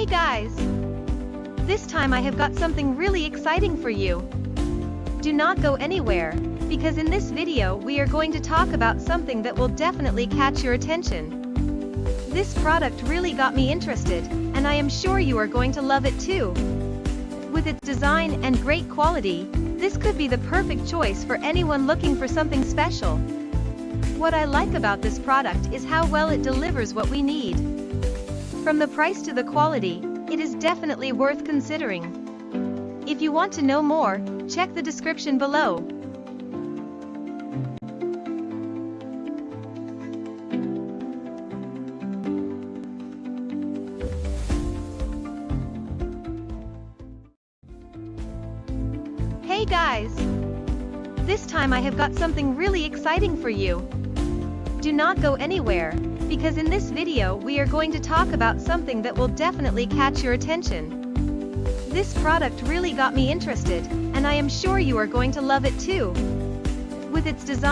guys! This time I have got something really exciting for you. Do not go anywhere, because in this video we are going to talk about something that will definitely catch your attention. This product really got me interested, and I am sure you are going to love it too. With its design and great quality, this could be the perfect choice for anyone looking for something special. What I like about this product is how well it delivers what we need. From the price to the quality, it is definitely worth considering. If you want to know more, check the description below. Hey guys! This time I have got something really exciting for you. Do not go anywhere, because in this video we are going to talk about something that will definitely catch your attention. This product really got me interested, and I am sure you are going to love it too. With its design